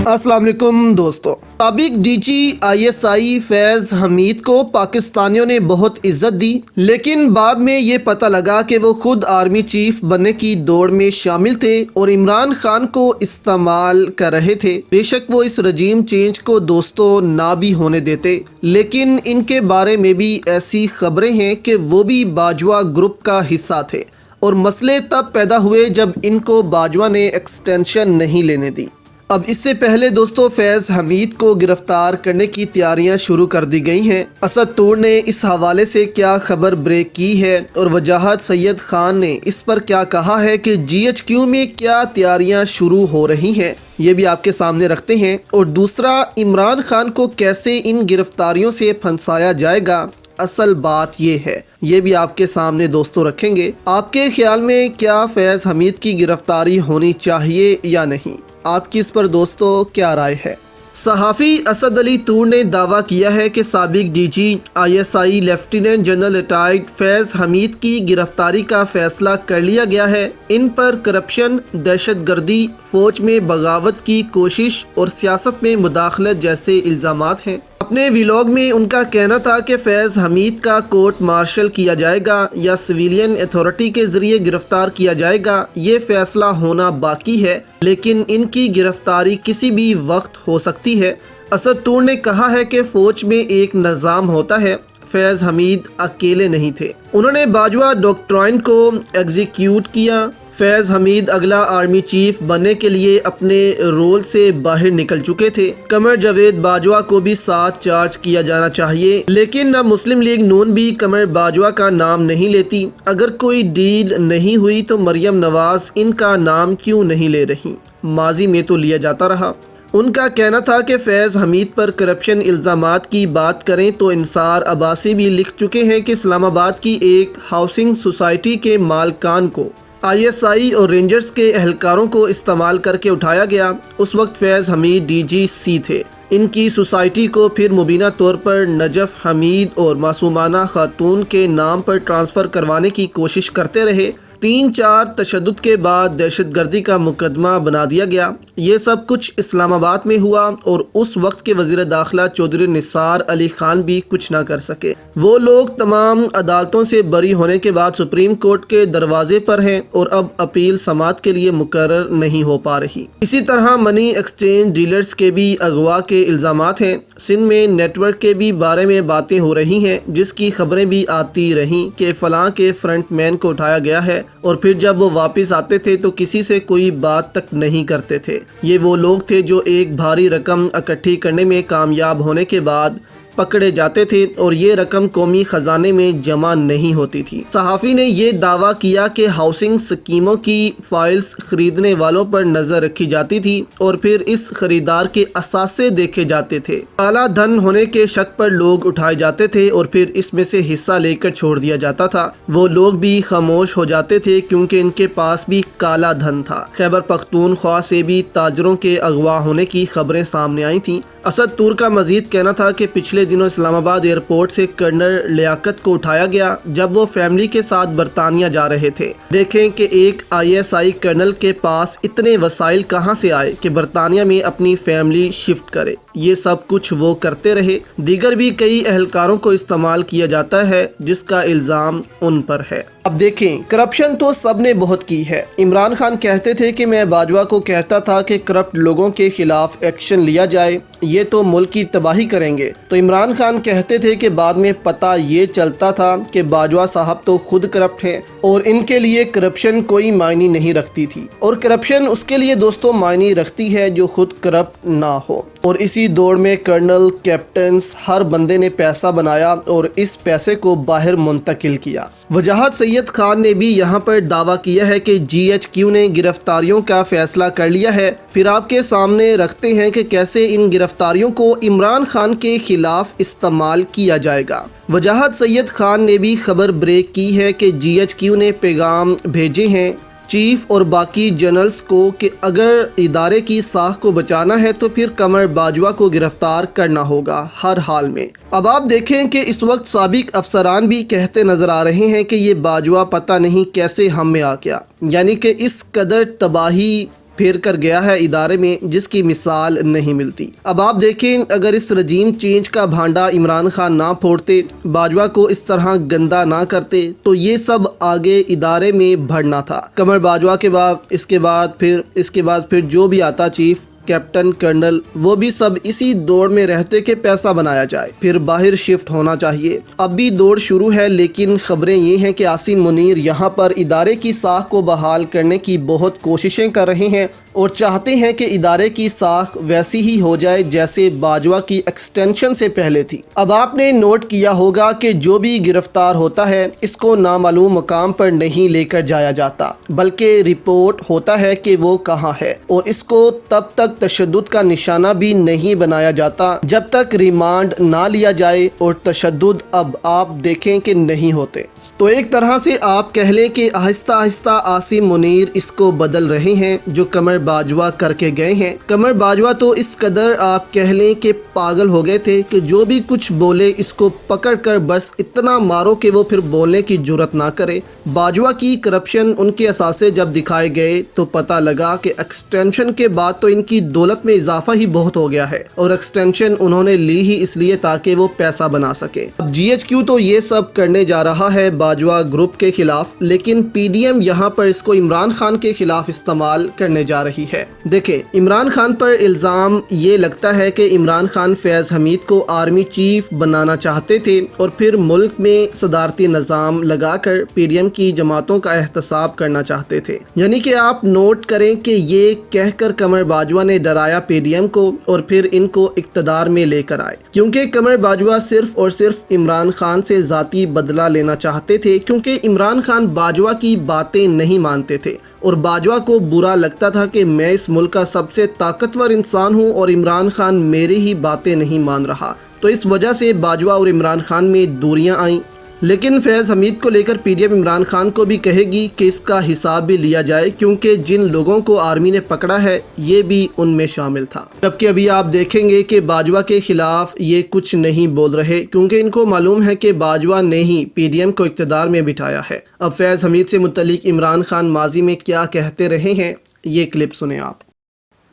अस्सलाम वालेकुम दोस्तों। साबिक डीजी ISI फैज़ हमीद को पाकिस्तानियों ने बहुत इज्जत दी, लेकिन बाद में ये पता लगा कि वो खुद आर्मी चीफ बनने की दौड़ में शामिल थे और इमरान खान को इस्तेमाल कर रहे थे। बेशक वो इस रजीम चेंज को दोस्तों ना भी होने देते, लेकिन इनके बारे में भी ऐसी खबरें हैं कि वो भी बाजवा ग्रुप का हिस्सा थे और मसले तब पैदा हुए जब इनको बाजवा ने एक्सटेंशन नहीं लेने दी। अब इससे पहले दोस्तों फैज़ हमीद को गिरफ्तार करने की तैयारियां शुरू कर दी गई हैं। असद तूर ने इस हवाले से क्या खबर ब्रेक की है और वजाहत सैयद खान ने इस पर क्या कहा है कि GHQ में क्या तैयारियां शुरू हो रही हैं, ये भी आपके सामने रखते हैं। और दूसरा, इमरान खान को कैसे इन गिरफ्तारियों से फंसाया जाएगा, असल बात ये है, ये भी आपके सामने दोस्तों रखेंगे। आपके ख्याल में क्या फैज़ हमीद की गिरफ्तारी होनी चाहिए या नहीं, आपकी इस पर दोस्तों क्या राय है। सहाफ़ी असद अली तूर ने दावा किया है कि साबिक DG ISI lieutenant general retired Faiz Hameed की गिरफ्तारी का फैसला कर लिया गया है। इन पर करप्शन, दहशतगर्दी, फ़ौज में बगावत की कोशिश और सियासत में मुदाखलत जैसे इल्ज़ामात हैं। अपने व्लॉग में उनका कहना था कि फैज़ हमीद का कोर्ट मार्शल किया जाएगा या सिविलियन अथॉरिटी के ज़रिए गिरफ्तार किया जाएगा, ये फ़ैसला होना बाकी है, लेकिन इनकी गिरफ्तारी किसी भी वक्त हो सकती है। असद तूर ने कहा है कि फ़ौज में एक निज़ाम होता है, फैज़ हमीद अकेले नहीं थे। उन्होंने बाजवा डॉक्ट्राइन को एग्जीक्यूट किया। फैज़ हमीद अगला आर्मी चीफ बनने के लिए अपने रोल से बाहर निकल चुके थे। कमर जावेद बाजवा को भी साथ चार्ज किया जाना चाहिए, लेकिन अब मुस्लिम लीग नून भी कमर बाजवा का नाम नहीं लेती। अगर कोई डील नहीं हुई तो मरियम नवाज इनका नाम क्यों नहीं ले रही, माजी में तो लिया जाता रहा। उनका कहना था कि फैज़ हमीद पर करप्शन इल्ज़ामात की बात करें तो इंसार अब्बासी भी लिख चुके हैं कि इस्लामाबाद की एक हाउसिंग सोसाइटी के मालकान को ISI और रेंजर्स के एहलकारों को इस्तेमाल करके उठाया गया। उस वक्त फैज़ हमीद DGC थे। इनकी सोसाइटी को फिर मुबीना तौर पर नजफ़ हमीद और मासूमाना खातून के नाम पर ट्रांसफ़र करवाने की कोशिश करते रहे। 3-4 तशद्दुद के बाद दहशतगर्दी का मुकदमा बना दिया गया। ये सब कुछ इस्लामाबाद में हुआ और उस वक्त के वज़ीर दाखिला चौधरी निसार अली खान भी कुछ ना कर सके। वो लोग तमाम अदालतों से बरी होने के बाद सुप्रीम कोर्ट के दरवाजे पर हैं और अब अपील समात के लिए मुकर्रर नहीं हो पा रही। इसी तरह मनी एक्सचेंज डीलर्स के भी अगवा के इल्ज़ामात हैं। सिंध में नेटवर्क के भी बारे में बातें हो रही हैं, जिसकी खबरें भी आती रहीं कि फ़लाँ के फ्रंट मैन को उठाया गया है और फिर जब वो वापस आते थे तो किसी से कोई बात तक नहीं करते थे। ये वो लोग थे जो एक भारी रकम इकट्ठी करने में कामयाब होने के बाद पकड़े जाते थे और ये रकम कौमी खजाने में जमा नहीं होती थी। सहाफ़ी ने ये दावा किया कि हाउसिंग स्कीमों की फाइल्स खरीदने वालों पर नज़र रखी जाती थी और फिर इस खरीदार के असासे देखे जाते थे। काला धन होने के शक पर लोग उठाए जाते थे और फिर इसमें से हिस्सा लेकर छोड़ दिया जाता था। वो लोग भी खामोश हो जाते थे क्योंकि इनके पास भी काला धन था। खैबर पख्तूनख्वा से भी ताजरों के अगवा होने की खबरें सामने आई थीं। असद तूर का मजीद कहना था कि पिछले दिनों इस्लामाबाद एयरपोर्ट से कर्नल लियाकत को उठाया गया जब वो फैमिली के साथ बरतानिया जा रहे थे। देखें कि एक ISI कर्नल के पास इतने वसाइल कहां से आए कि बरतानिया में अपनी फैमिली शिफ्ट करे। ये सब कुछ वो करते रहे। दीगर भी कई एहलकारों को इस्तेमाल किया जाता है जिसका इल्ज़ाम उन पर है। अब देखें, करप्शन तो सब ने बहुत की है। इमरान खान कहते थे कि मैं बाजवा को कहता था कि करप्ट लोगों के खिलाफ एक्शन लिया जाए, ये तो मुल्क की तबाही करेंगे। तो इमरान खान कहते थे कि बाद में पता ये चलता था कि बाजवा साहब तो खुद करप्ट हैं और इनके लिए करप्शन कोई मायने नहीं रखती थी। और करप्शन उसके लिए दोस्तों मायने रखती है जो खुद करप्ट ना हो। और इसी दौड़ में कर्नल, कैप्टन्स, हर बंदे ने पैसा बनाया और इस पैसे को बाहर मुंतकिल किया। वजाहत सैयद खान ने भी यहाँ पर दावा किया है कि GHQ ने गिरफ्तारियों का फैसला कर लिया है। फिर आपके सामने रखते हैं कि कैसे इन गिरफ्तारियों को इमरान खान के खिलाफ इस्तेमाल किया जाएगा। वजाहत सैयद खान ने भी खबर ब्रेक की है कि GHQ ने पैगाम भेजे हैं چیف اور باقی جنرلز کو کہ اگر ادارے کی ساکھ کو بچانا ہے تو پھر قمر باجوہ کو گرفتار کرنا ہوگا ہر حال میں۔ اب آپ دیکھیں کہ اس وقت سابق افسران بھی کہتے نظر آ رہے ہیں کہ یہ باجوہ پتہ نہیں کیسے ہم میں آ گیا، یعنی کہ اس قدر تباہی پھیر کر گیا ہے ادارے میں جس کی مثال نہیں ملتی۔ اب آپ دیکھیں اگر اس رجیم چینج کا بھانڈا عمران خان نہ پھوڑتے، باجوہ کو اس طرح گندا نہ کرتے تو یہ سب آگے ادارے میں بڑھنا تھا۔ قمر باجوہ کے بعد اس کے بعد پھر جو بھی آتا چیف، کیپٹن، کرنل، وہ بھی سب اسی دوڑ میں رہتے کہ پیسہ بنایا جائے، پھر باہر شفٹ ہونا چاہیے۔ اب بھی دوڑ شروع ہے، لیکن خبریں یہ ہیں کہ عاصم منیر یہاں پر ادارے کی ساکھ کو بحال کرنے کی بہت کوششیں کر رہے ہیں اور چاہتے ہیں کہ ادارے کی ساکھ ویسی ہی ہو جائے جیسے باجوہ کی ایکسٹینشن سے پہلے تھی۔ اب آپ نے نوٹ کیا ہوگا کہ جو بھی گرفتار ہوتا ہے اس کو نامعلوم مقام پر نہیں لے کر جایا جاتا، بلکہ رپورٹ ہوتا ہے کہ وہ کہاں ہے، اور اس کو تب تک تشدد کا نشانہ بھی نہیں بنایا جاتا جب تک ریمانڈ نہ لیا جائے، اور تشدد اب آپ دیکھیں کہ نہیں ہوتے۔ تو ایک طرح سے آپ کہہ لیں کہ آہستہ آہستہ عاصم منیر اس کو بدل رہے ہیں جو قمر باجوہ کر کے گئے ہیں۔ قمر باجوہ تو اس قدر آپ کہہ لیں کہ پاگل ہو گئے تھے کہ جو بھی کچھ بولے اس کو پکڑ کر بس اتنا مارو کہ وہ پھر بولنے کی جرت نہ کرے۔ باجوہ کی کرپشن ان کے اثاثے جب دکھائے گئے تو پتہ لگا کہ ایکسٹینشن کے بعد تو ان کی دولت میں اضافہ ہی بہت ہو گیا ہے، اور ایکسٹینشن انہوں نے لی ہی اس لیے تاکہ وہ پیسہ بنا سکے۔ اب جی ایچ کیو تو یہ سب کرنے جا رہا ہے باجوہ گروپ کے خلاف، لیکن پی ڈی ایم یہاں پر اس کو عمران خان کے خلاف استعمال کرنے جا رہی ہے۔ دیکھیں عمران خان پر الزام یہ لگتا ہے کہ عمران خان فیض حمید کو آرمی چیف بنانا چاہتے تھے اور پھر ملک میں صدارتی نظام لگا کر پی ڈی ایم کی جماعتوں کا احتساب کرنا چاہتے تھے۔ یعنی کہ آپ نوٹ کریں کہ یہ کہہ کر قمر باجوہ نے ڈرایا پی ڈی ایم کو اور پھر ان کو اقتدار میں لے کر آئے، کیونکہ قمر باجوہ صرف اور صرف عمران خان سے ذاتی بدلہ لینا چاہتے تھے، کیونکہ عمران خان باجوہ کی باتیں نہیں مانتے تھے اور باجوہ کو برا لگتا تھا کہ میں اس ملک کا سب سے طاقتور انسان ہوں اور عمران خان میری ہی باتیں نہیں مان رہا، تو اس وجہ سے باجوہ اور عمران خان میں دوریاں آئیں۔ لیکن فیض حمید کو لے کر P D M Imran Khan کو بھی کہے گی کہ اس کا حساب بھی لیا جائے، کیونکہ جن لوگوں کو آرمی نے پکڑا ہے یہ بھی ان میں شامل تھا۔ جبکہ ابھی آپ دیکھیں گے کہ باجوہ کے خلاف یہ کچھ نہیں بول رہے، کیونکہ ان کو معلوم ہے کہ باجوہ نے ہی پی ڈی ایم کو اقتدار میں بٹھایا ہے۔ اب فیض حمید سے متعلق عمران خان ماضی میں کیا کہتے رہے ہیں، یہ کلپ سنیں آپ۔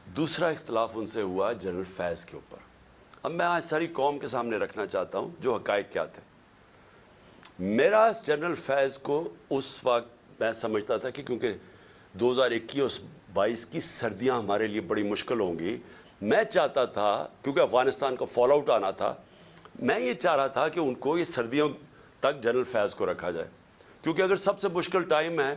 دوسرا اختلاف ان سے ہوا جنرل فیض کے اوپر۔ اب میں آج ساری قوم کے سامنے رکھنا چاہتا ہوں جو حقائق کیا تھے۔ میرا جنرل فیض کو اس وقت میں سمجھتا تھا کہ کیونکہ 2021-22 کی سردیاں ہمارے لیے بڑی مشکل ہوں گی، میں چاہتا تھا کیونکہ افغانستان کا فال آؤٹ آنا تھا، میں یہ چاہ رہا تھا کہ ان کو یہ سردیوں تک جنرل فیض کو رکھا جائے، کیونکہ اگر سب سے مشکل ٹائم ہے